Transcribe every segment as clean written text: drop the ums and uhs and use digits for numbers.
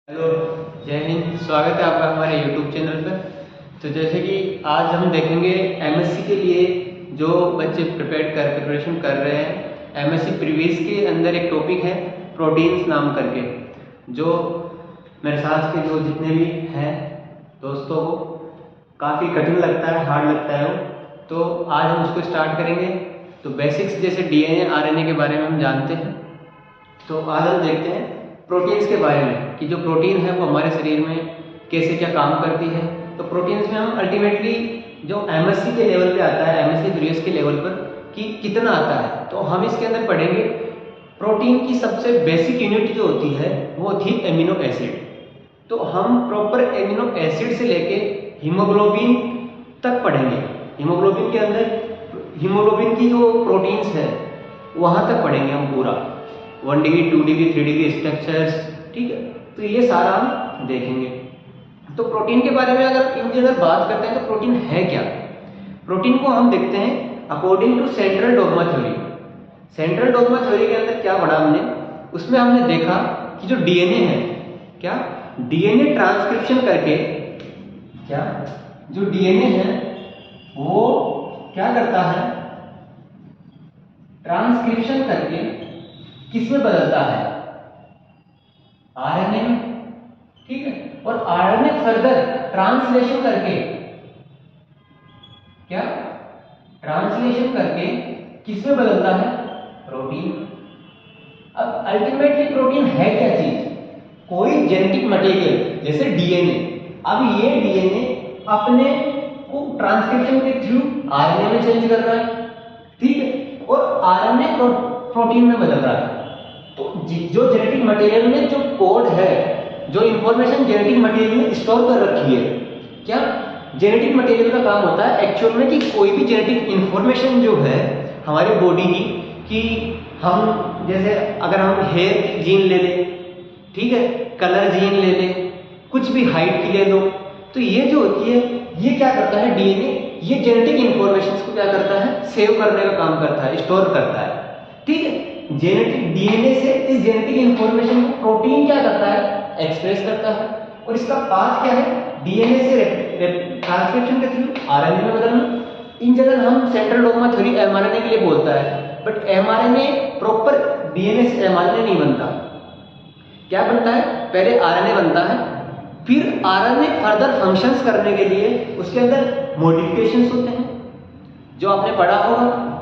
Hello, जय हिंद। स्वागत है आपका हमारे यूट्यूब चैनल पर। तो जैसे कि आज हम देखेंगे एमएससी के लिए जो बच्चे प्रिपरेशन कर रहे हैं। एमएससी प्रीवियस के अंदर एक टॉपिक है प्रोटीन्स नाम करके, जो मेरे साथ के जो जितने भी हैं दोस्तों को काफ़ी कठिन लगता है, हार्ड लगता है वो। तो आज हम उसको स्टार्ट करेंगे। तो बेसिक्स जैसे डीएनए आरएनए के बारे में हम जानते हैं। तो आज हम देखते हैं प्रोटीन्स के बारे में कि जो प्रोटीन है वो हमारे शरीर में कैसे क्या काम करती है। तो प्रोटीन्स में हम अल्टीमेटली जो एमएससी के लेवल पे आता है, एमएससी प्रीवियस के लेवल पर कि कितना आता है, तो हम इसके अंदर पढ़ेंगे प्रोटीन की सबसे बेसिक यूनिट जो होती है वो थी एमिनो एसिड। तो हम प्रॉपर एमिनो एसिड से लेके हीमोग्लोबिन तक पढ़ेंगे। हीमोग्लोबिन के अंदर हीमोग्लोबिन की जो प्रोटीन्स है वहाँ तक पढ़ेंगे हम पूरा 1 डिग्री 2 डिग्री 3 डिग्री स्ट्रक्चर्स, ठीक है। तो ये सारा हम देखेंगे। तो प्रोटीन के बारे में अगर इन जनरल बात करते हैं तो प्रोटीन है क्या। प्रोटीन को हम देखते हैं according to central dogma theory. Central dogma theory के अंदर क्या पढ़ा हमने, उसमें हमने देखा कि जो डीएनए है, क्या डीएनए ट्रांसक्रिप्शन करके, क्या जो डीएनए है वो क्या करता है, ट्रांसक्रिप्शन करके किसमें बदलता है, आरएनए में, ठीक है। और आरएनए फर्दर ट्रांसलेशन करके, क्या ट्रांसलेशन करके किसमें बदलता है, प्रोटीन। अब अल्टीमेटली प्रोटीन है क्या चीज, कोई जेनेटिक मटेरियल जैसे डीएनए। अब ये डीएनए अपने को ट्रांसक्रिप्शन के थ्रू आरएनए में चेंज कर रहा है, ठीक है, और आरएनए प्रोटीन में बदल रहा है। तो जो जेनेटिक मटेरियल में जो कोड है, जो इंफॉर्मेशन जेनेटिक मटेरियल में स्टोर कर रखी है, क्या जेनेटिक मटेरियल का काम होता है एक्चुअल में कि कोई भी जेनेटिक इंफॉर्मेशन जो है हमारी बॉडी की, कि हम जैसे अगर हम हेयर जीन ले लें, ठीक है, कलर जीन ले लें, कुछ भी हाइट की ले लो, तो ये जो होती है ये क्या करता है, डीएनए ये जेनेटिक इंफॉर्मेशन को क्या करता है, सेव करने का काम करता है, स्टोर करता है, ठीक है। जेनेटिक डीएनए से इस जेनेटिक इंफॉर्मेशन को प्रोटीन क्या करता है, एक्सप्रेस करता है। और इसका पाथ क्या है, डीएनए से ट्रांसक्रिप्शन के थ्रू आरएनए में बदलना। इन जनरल हम सेंट्रल डोग्मा थ्योरी एमआरएनए के लिए बोलता है, बट एमआरएनए प्रॉपर डीएनए से एमआरएनए नहीं बनता। क्या बनता है, पहले आरएनए बनता है, फिर आरएनए फर्दर फंक्शंस करने के लिए उसके अंदर मॉडिफिकेशंस होते हैं, जो आपने पढ़ा होगा।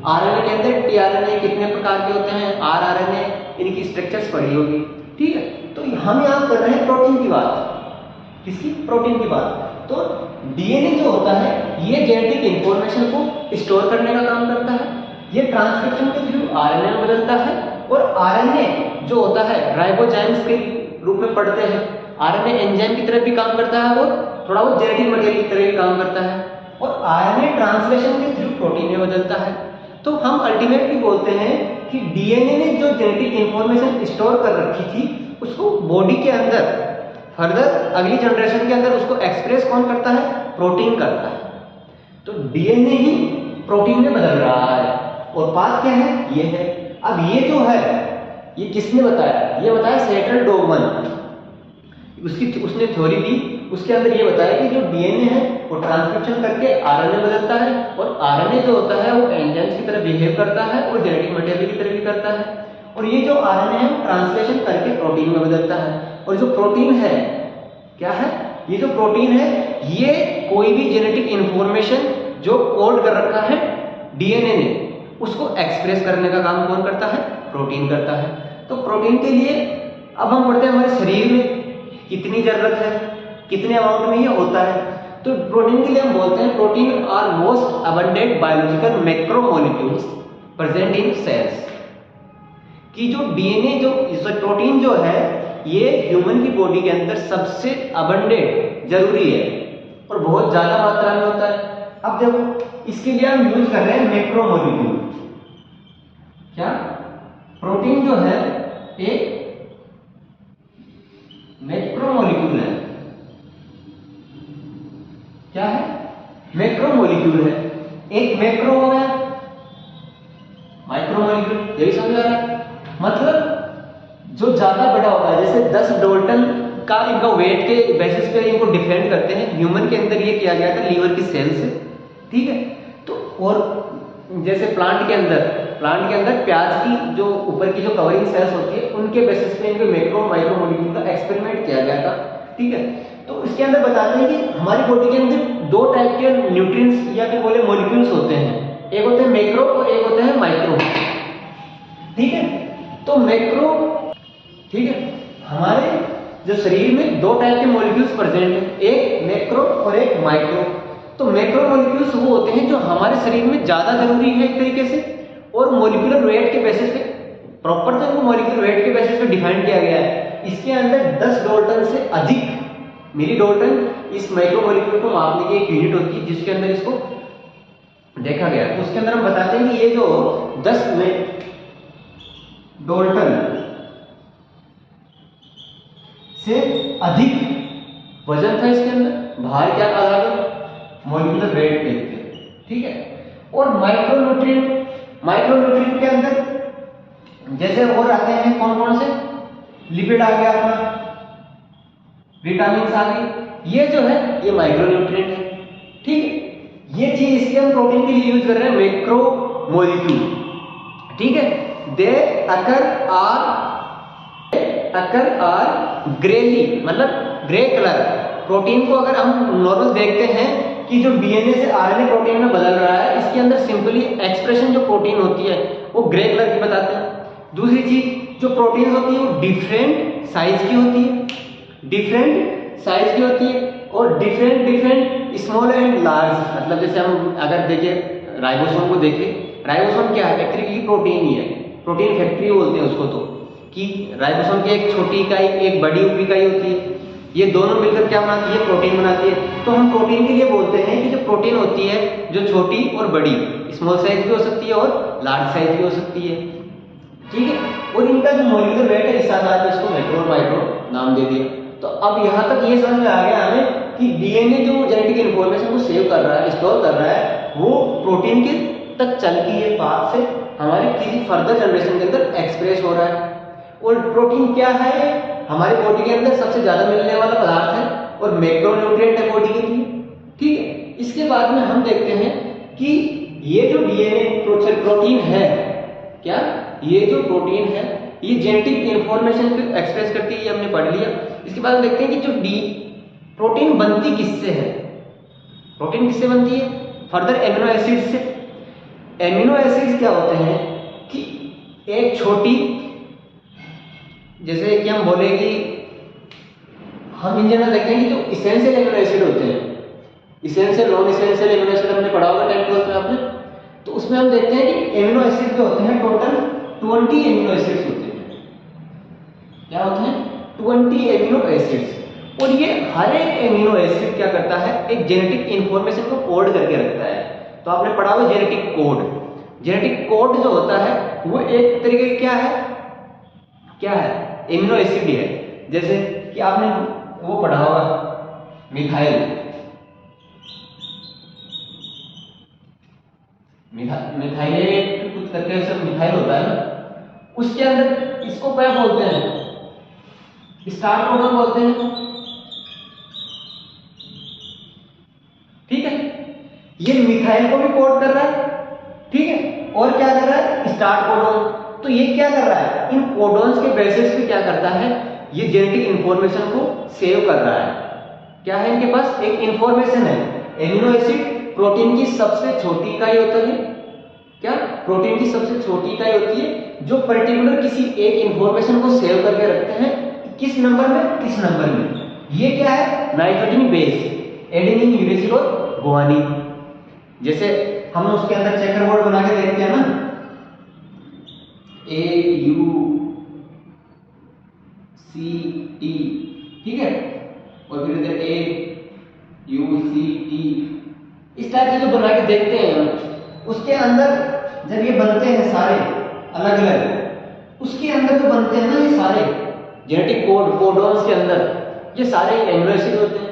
आरएनए के अंदर टीआरएनए कितने प्रकार के होते हैं, आरआरएनए, इनकी स्ट्रक्चर्स पढ़ी होगी, ठीक है। तो हम यहाँ कर रहे हैं प्रोटीन की बात, किसकी, प्रोटीन की बात। तो डीएनए जो होता है ये जेनेटिक इंफॉर्मेशन को स्टोर करने का काम करता है, ये ट्रांसक्रिप्शन के थ्रू आरएनए में बदलता है। और आरएनए जो होता है राइबोजाइम्स के रूप में पढ़ते हैं, आरएनए एंजाइम की तरह भी काम करता है और थोड़ा बहुत जेनेटिक मटेरियल की तरह भी काम करता है। और आरएनए ट्रांसलेशन के थ्रू प्रोटीन में बदलता है। तो हम अल्टीमेटली बोलते हैं कि डीएनए ने जो जेनेटिक इंफॉर्मेशन स्टोर कर रखी थी उसको बॉडी के अंदर फर्दर अगली जनरेशन के अंदर उसको एक्सप्रेस कौन करता है, प्रोटीन करता है। तो डीएनए ही प्रोटीन में बदल रहा है। और बात क्या है, ये है। अब ये जो है ये किसने बताया, ये बताया सेंट्रल डोगमन, उसने थ्योरी दी। उसके अंदर ये बताया कि जो डीएनए है वो ट्रांसक्रिप्शन करके आरएनए बदलता है, और आरएनए जो होता है वो एंजाइम्स की तरह बिहेव करता है और जेनेटिक मटेरियल की तरह भी करता है। और ये जो आरएनए है ट्रांसलेशन करके प्रोटीन में बदलता है। और जो प्रोटीन है, क्या है, ये जो प्रोटीन है ये कोई भी जेनेटिक इंफॉर्मेशन जो कोड कर रखा है डीएनए ने, उसको एक्सप्रेस करने का काम कौन करता है, प्रोटीन करता है। तो प्रोटीन के लिए अब हम पढ़ते हैं हमारे शरीर में कितनी जरूरत है, कितने अमाउंट में ये होता है। तो प्रोटीन के लिए हम बोलते हैं protein are most abundant biological macromolecules present in cells. कि जो डीएनए जो प्रोटीन जो है ये ह्यूमन की बॉडी के अंदर सबसे अबंडेंट जरूरी है और बहुत ज्यादा मात्रा में होता है। अब देखो इसके लिए हम यूज कर रहे हैं मैक्रोमोलिक्यूल। क्या प्रोटीन जो है एक मैक्रोमोलिक्यूल है, क्या है, मैक्रोमोलिक्यूल है। एक मैक्रो हो गया, माइक्रोमोलिक्यूल, यही समझ आ रहा है। मतलब जो ज्यादा बड़ा होगा, जैसे 10 डाल्टन का इनका वेट के बेसिस पे इनको डिफेंड करते हैं। ह्यूमन के अंदर ये किया गया था लीवर की सेल से, ठीक है। तो और जैसे प्लांट के अंदर प्याज की जो ऊपर की जो कवरिंग सेल्स होती है उनके बेसिस पे इनके मैक्रो माइक्रो मॉलिक्यूल का एक्सपेरिमेंट किया गया था, ठीक है। तो इसके अंदर बताते हैं कि हमारी बॉडी के अंदर दो टाइप के न्यूट्रिएंट्स या फिर बोले मॉलिक्यूल्स होते हैं, एक होते हैं मैक्रो और एक होते हैं माइक्रो, ठीक है। तो मैक्रो, ठीक है, हमारे जो शरीर में दो टाइप के मॉलिक्यूल्स प्रेजेंट हैं, एक मैक्रो और एक माइक्रो। तो मैक्रो मॉलिक्यूल्स वो होते हैं जो हमारे शरीर में ज्यादा जरूरी है एक तरीके से, और मॉलिक्यूलर वेट के बेसिस पे प्रॉपर तो इनको मॉलिक्यूलर वेट के बेसिस पे डिफाइन किया गया है। इसके अंदर 10 डाल्टन से अधिक मिली डाल्टन इस माइक्रो मॉलिक्यूल को मापने की एक यूनिट होती है जिसके अंदर इसको देखा गया। तो उसके अंदर हम बताते हैं कि ये जो 10 डाल्टन से अधिक वजन था इसके अंदर, बाहर क्या कहा गया, मॉलिक्यूलर वेट देखते हैं, ठीक है। और माइक्रोन्यूट्रिएंट के अंदर जैसे और आते हैं कौन कौन से, लिपिड आ गया अपना, विटामिन आ गई, ये जो है ये माइक्रोन्यूट्रिएंट है, ठीक है। ये चीज इसके हम प्रोटीन के लिए यूज कर रहे हैं, मैक्रो मॉलिक्यूल, ठीक है। दे अकर आर ग्रेली, मतलब ग्रे कलर। प्रोटीन को अगर हम नॉर्मल देखते हैं कि जो डीएनए से आरएनए प्रोटीन में बदल रहा है, इसके अंदर सिंपली एक्सप्रेशन जो प्रोटीन होती है वो ग्रे कलर की बताते हैं। दूसरी चीज जो प्रोटीन होती है वो डिफरेंट साइज की होती है, और डिफरेंट स्मॉल एंड लार्ज। मतलब जैसे हम अगर देखें राइबोसोम को देखें, राइबोसोम क्या है, एक तरीके की प्रोटीन ही है, प्रोटीन फैक्ट्री बोलते हैं उसको। तो कि राइबोसोम की एक छोटी इकाई एक बड़ी इकाई होती है, ये दोनों मिलकर क्या बनाती है, प्रोटीन बनाती है। तो हम प्रोटीन के लिए बोलते हैं कि जो प्रोटीन होती है जो छोटी और बड़ी, स्मॉल साइज भी हो सकती है और लार्ज साइज भी हो सकती है, ठीक है। और इनका जो मॉलिक्यूलर वेट है इस आधार पर इसको मैक्रो और माइक्रो नाम दे दिया। तो अब यहाँ तक ये समझ में आ गया हमें कि डीएनए जो जेनेटिक इन्फॉर्मेशन को सेव कर रहा है, स्टोर कर रहा है, वो प्रोटीन के तक चल के ये पाथ से हमारे किसी फर्दर जनरेशन के अंदर एक्सप्रेस हो रहा है। और प्रोटीन क्या है, हमारी बॉडी के अंदर सबसे ज्यादा मिलने वाला पदार्थ है और मैक्रोन्यूट्रिएंट है बॉडी के लिए, ठीक है। इसके बाद में हम देखते हैं कि ये जो डीएनए प्रोटीन है, क्या ये जो प्रोटीन है ये जेनेटिक इंफॉर्मेशन को एक्सप्रेस करती है, ये हमने पढ़ लिया। इसके बाद देखते हैं कि जो प्रोटीन बनती किससे है, प्रोटीन किससे बनती है, फर्दर एमिनो एसिड से। एमिनो एसिड्स क्या होते हैं कि एक छोटी, जैसे कि हम बोले कि हम इन जनरल देखते हैं कि जो इसेंशियल एमिनो एसिड होते हैं, essential non essential amino acid हमने पढ़ा होगा 10th में आपने, तो उसमें हम देखते हैं कि एमिनो एसिड जो होते हैं टोटल 20 एमिनो एसिड्स होते हैं। क्या होते हैं, 20 एमिनो एसिड्स। और ये हर एक एमिनो एसिड क्या करता है, एक जेनेटिक इंफॉर्मेशन को कोड करके रखता है। तो आपने पढ़ा होगा जेनेटिक कोड। जेनेटिक कोड जो होता है वो एक तरीके क्या है, एमिनो एसिड ही है। जैसे कि आपने वो पढ़ा होगा मिथाइल कुछ करके सब मिथाइल होता है ना, उसके अंदर इसको क्या बोलते हैं, स्टार्ट कोडन बोलते हैं, ठीक है। ये मिथाइल को भी कोड कर रहा है, ठीक है, और क्या कर रहा है, स्टार्ट कोडन। तो ये क्या कर रहा है, इन कोडॉन्स के बेसिस पे क्या करता है, ये जेनेटिक इंफॉर्मेशन को सेव कर रहा है। क्या है इनके पास, एक इंफॉर्मेशन है। एमिनो एसिड प्रोटीन की सबसे छोटी इकाई होता है, क्या प्रोटीन की सबसे छोटी इकाई होती है जो पर्टिकुलर किसी एक इंफॉर्मेशन को सेव करके रखते हैं, किस नंबर में, किस नंबर में। ये क्या है, नाइट्रोजन बेस, एडेनिन यूरेसिल और गुआनिन। जैसे हम उसके अंदर चेकर बोर्ड बना के देखते हैं ना, AUCT, ठीक है, और फिर इधर AUCT, इस टाइप से जो बना के देखते हैं, उसके अंदर जब ये बनते हैं सारे अलग अलग, उसके अंदर जो बनते हैं ना ये सारे जेनेटिक कोडॉन्स के अंदर ये सारे एमिनो एसिड होते हैं।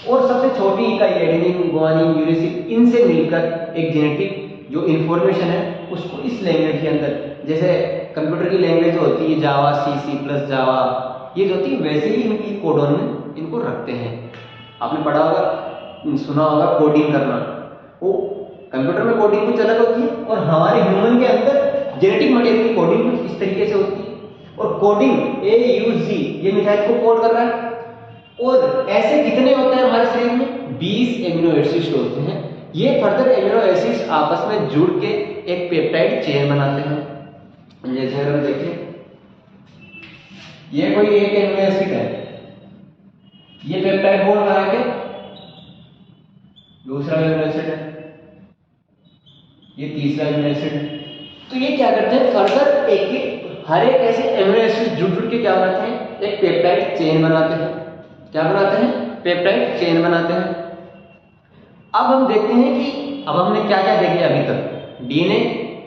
और सबसे छोटी इकाई एडेनिन, गुआनिन, यूरेसिल, इनसे मिलकर एक जेनेटिक जो इंफॉर्मेशन है उसको इस लैंग्वेज के अंदर, जैसे कंप्यूटर की लैंग्वेज होती है जावा, C++, जावा, ये जो होती है वैसे ही इनकी कोडोन में इनको रखते हैं। आपने पढ़ा होगा, सुना होगा कोडिंग करना, वो कंप्यूटर में कोडिंग कुछ अलग होती है और हमारे ह्यूमन के अंदर जेनेटिक मटेरियल की कोडिंग कुछ इस तरीके से होती है। और कोडिंग AUG ये मिथाइल को कोड कर रहा है। और ऐसे कितने होते हैं हमारे शरीर में? 20 एमिनो एसिड्स होते हैं। ये फर्दर एमिनो एसिड्स आपस में जुड़ के एक पेप्टाइड चेन बनाते हैं। जैसे अगर देखिए ये कोई एक एमिनो एसिड है, ये पेप्टाइड बॉन्ड बना के दूसरा एमिनो एसिड है, ये तीसरा एमिनो एसिड है। तो ये क्या करते हैं फर्दर एक हर एक ऐसे एमिनो एसिड जुड़ के क्या बनाते हैं? एक पेप्टाइड चेन बनाते हैं। क्या बनाते हैं? पेप्टाइड चेन बनाते हैं। अब हम देखते हैं कि अब हमने क्या क्या देखे अभी तक। डीएनए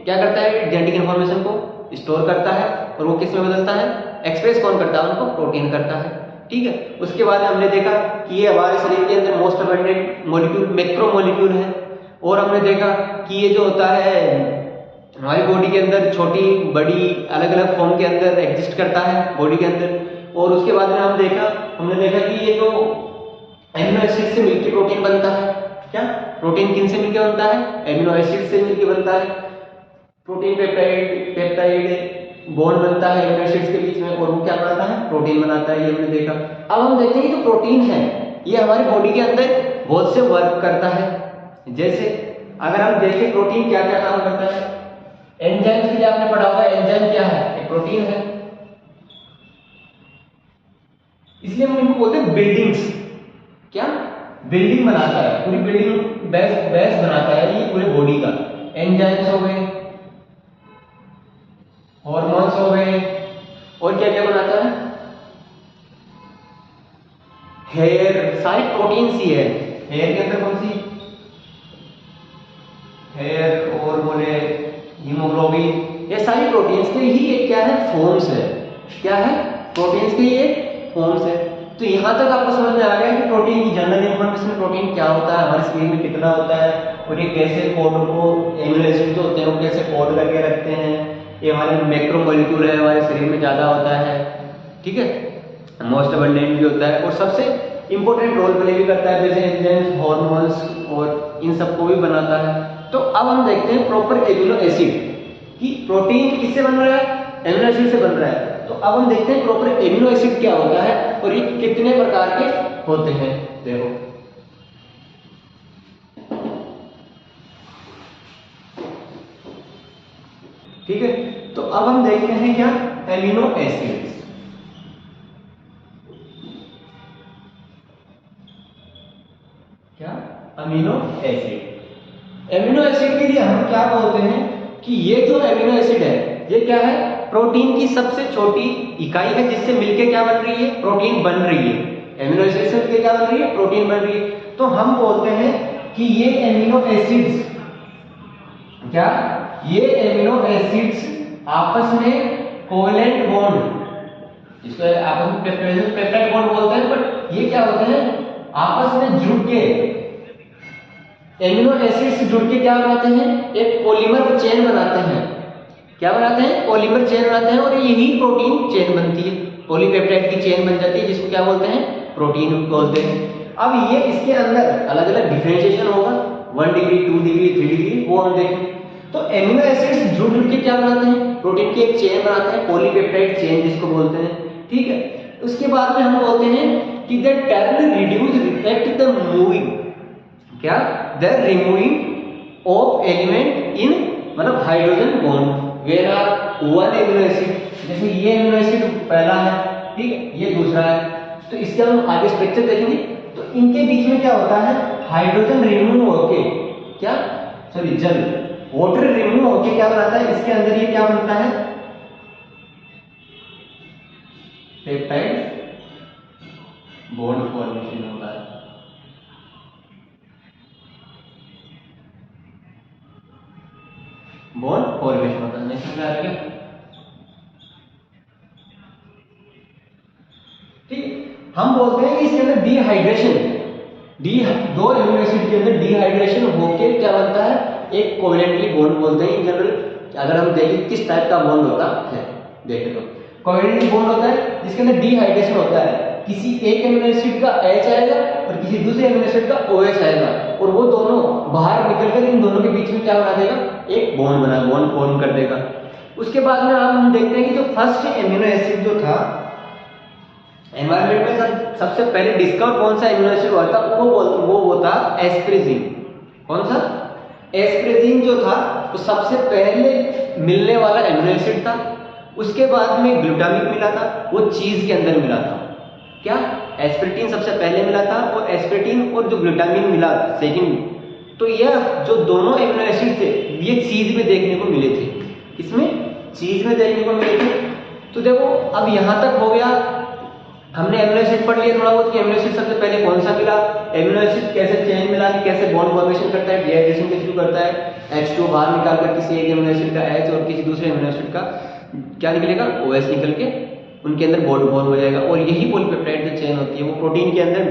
क्या करता है? जेनेटिक इंफॉर्मेशन को स्टोर करता है और वो किस में बदलता है? एक्सप्रेस कौन करता है? उनको प्रोटीन करता है। ठीक है। उसके बाद हमने देखा कि ये हमारे शरीर के अंदर most abundant molecule macro molecule है। और हमने देखा कि ये जो होता है हमारी बॉडी के अंदर छोटी बड़ी अलग अलग फॉर्म के अंदर एग्जिस्ट करता है बॉडी के अंदर। और उसके बाद में हमने देखा कि ये जो एमिनो एसिड से मिलकर प्रोटीन बनता है। क्या प्रोटीन किन से मिलकर बनता है? एमिनो एसिड से मिलकर बनता है। प्रोटीन पेप्टाइड बॉन्ड बनता है एमिनो एसिड्स के बीच में और वो क्या बनाता है? प्रोटीन बनाता है। ये हमने देखा। अब हम देखते हैं कि जो प्रोटीन है ये हमारी बॉडी के अंदर बहुत से वर्क करता है। जैसे अगर हम देखें प्रोटीन क्या क्या काम करता है। एंजाइम्स के लिए आपने पढ़ा होगा, एंजाइम क्या है? एक प्रोटीन है। इसलिए हम इनको बोलते हैं बिल्डिंग्स। क्या बिल्डिंग बनाता है, पूरी बिल्डिंग बेस बनाता है ये पूरे बॉडी का। एंजाइम्स हो गए, हार्मोन्स हो गए, और क्या क्या बनाता है? हेयर, सारी प्रोटीन्स ही है। हेयर के अंदर कौन सी? हेयर और बोले हीमोग्लोबिन, ये सारी प्रोटीन्स के ही एक क्या है? फॉर्म्स है। क्या है? प्रोटीन्स के ये फॉर्म्स है। तो यहां तक आपको समझ में आ गया कि प्रोटीन की जनरल इंफॉर्मेशन, प्रोटीन क्या होता है, हमारे शरीर में कितना होता है और ये कैसे कोड को एमिनो एसिड जो होते हैं वो कैसे कोड करके रखते हैं। ये हमारे मैक्रो मॉलिक्यूल है, हमारे शरीर में ज्यादा होता है। ठीक है। मोस्ट अबंडेंट भी होता है और सबसे इंपॉर्टेंट रोल प्ले भी करता है, जैसे एंजाइम्स, हार्मोन्स और इन सबको भी बनाता है। तो अब हम देखते हैं प्रॉपर एमिनो एसिड कि प्रोटीन किससे बन रहा है? एमिनो एसिड से बन रहा है। तो अब हम देखते हैं प्रॉपर एमिनो एसिड क्या होता है और ये कितने प्रकार के होते हैं। देखो ठीक है। तो अब हम देखते हैं क्या? Amino acids. क्या? Amino acid. एमिनो एसिड के लिए हम क्या बोलते हैं कि ये जो एमिनो एसिड है ये क्या है? प्रोटीन की सबसे छोटी इकाई है जिससे मिलके क्या बन रही है? प्रोटीन बन रही है। एमिनो एसिड से मिलके क्या बन रही है? प्रोटीन बन रही है। तो हम बोलते हैं कि ये एमिनो एसिड्स क्या? ये एमिनो एसिड्स आपस में कोवेलेंट बॉन्ड, जिसको आपस में पेप्टाइड बॉन्ड बोलते हैं, बट ये क्या होते हैं? आपस में जुड़ के एमिनो एसिड से जुड़ के क्या बनाते हैं? एक पॉलीमर चेन बनाते हैं। क्या बनाते हैं? पॉलीमर चेन बनाते हैं और यही प्रोटीन चेन बनती है। पॉलीपेप्टाइड की चेन बन जाती है जिसको क्या बोलते हैं? प्रोटीन बोलते हैं। अब ये इसके अंदर अलग अलग डिफरेंशिएशन होगा, 1 डिग्री 2 डिग्री 3 डिग्री, वो हम देखें। तो एमिनो एसिड्स जुड़ जुड़ के क्या बनाते हैं? प्रोटीन की एक चेन बनाते हैं, पॉलीपेप्टाइड चेन जिसको बोलते हैं। ठीक है। उसके बाद में हम बोलते हैं कि the term reduce reflect the moving, क्या? The removing of element in मतलब hydrogen bond where are one amino acid. जैसे ये एमिनो एसिड पहला है, ठीक है, ये दूसरा है। तो इसके हम आगे स्ट्रक्चर देखेंगे। तो इनके बीच में क्या होता है? हाइड्रोजन रिमूव होके क्या? सॉरी, जल वाटर रिमूव होके क्या बनाता है? इसके अंदर ये क्या बनता है? पेप्टाइड बॉन्ड फॉर्मेशन होता है। बॉन्ड फॉर्मेशन होता है। नहीं समझ आ रहा क्या? ठीक। हम बोलते हैं कि इसके अंदर डिहाइड्रेशन, दो एमिनो एसिड के अंदर डिहाइड्रेशन होके क्या बनता है? एक कोवेलेंटली बॉन्ड बोलते हैं इन जनरल। अगर हम देखें किस टाइप का बॉन्ड होता है, देखें तो कोवेलेंट बॉन्ड होता है जिसके अंदर डिहाइड्रेशन होता है, किसी एक अमीनो एसिड का H आएगा और किसी दूसरे अमीनो एसिड का OH आएगा, और वो दोनों बाहर निकलकर इन दोनों के बीच में क्या बना देगा, एक बॉन्ड फॉर्म कर देगा। उसके बाद में हम देखते हैं कि जो फर्स्ट एमिनो एसिड जो था एनवायरनमेंट में सबसे पहले डिस्कवर कौन सा एमिनो एसिड हुआ था, वो था एस्प्रेजिन। कौन सा? एस्प्रेजिन जो था वो सबसे पहले मिलने वाला एमिनो एसिड था। उसके बाद में ग्लूटामिक मिला था, वो चीज के अंदर मिला था। क्या? एस्प्रेटिन सबसे पहले मिला था, और एस्प्रेटिन और जो ग्लूटामिन मिला सेकंड। तो यह जो दोनों एमिनो एसिड थे ये चीज में देखने को मिले थे। इसमें चीज में देखने को मिले थे। तो देखो अब यहां तक हो गया, हमने एमिनो एसिड पढ़ लिया थोड़ा बहुत कि एमिनो एसिड सबसे पहले कौन सा मिला, एमिनो एसिड कैसे चेन मिला के कैसे बॉन्ड फॉर्मेशन करता है, डिहाइड्रेशन के थ्रू करता है, H2 बाहर निकालकर किसी एक एमिनो एसिड का H और किसी दूसरे एमिनो एसिड का क्या निकलेगा, OH निकल के उनके अंदर बॉन्ड फॉर्म हो जाएगा। और यही पॉलीपेप्टाइड जो चेन होती है वो प्रोटीन के अंदर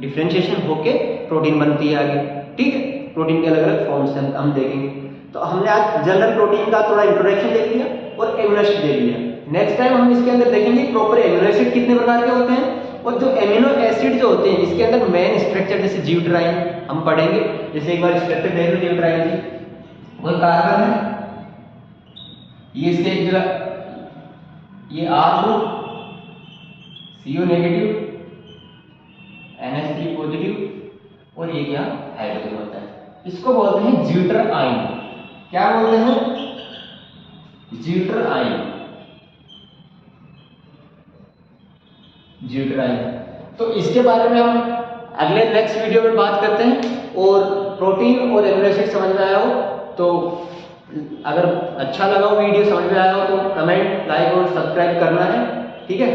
डिफरेंशिएशन होके प्रोटीन बनती है आगे। ठीक है, प्रोटीन के अलग अलग फॉर्म्स हम देखेंगे। तो हमने आज जनरल प्रोटीन का थोड़ा इंट्रोडक्शन देख लिया और एमिनो एसिड देख लिया। नेक्स्ट टाइम हम इसके अंदर देखेंगे प्रॉपर एमिनो एसिड कितने प्रकार के होते हैं, और जो एमिनो एसिड जो होते हैं इसके अंदर मेन स्ट्रक्चर जैसे ज्यूट्राइन हम पढ़ेंगे। जैसे एक बार स्ट्रक्चर देख लो ज्यूट्राइन की, वो कार्बन है, ये इसके एक जगह ये R group, CO negative, NH3 positive, और ये क्या हाइड्रोजन होता है। इसको बोलते हैं ज्यूटराइन। क्या बोलते हैं? ज्यूटराइन। ज्यूटराइन। तो इसके बारे में हम अगले नेक्स्ट वीडियो में बात करते हैं। और प्रोटीन और एमिनो एसिड समझ में आया हो तो अगर अच्छा लगा हो वीडियो, समझ में आया हो तो कमेंट, लाइक और सब्सक्राइब करना है। ठीक है।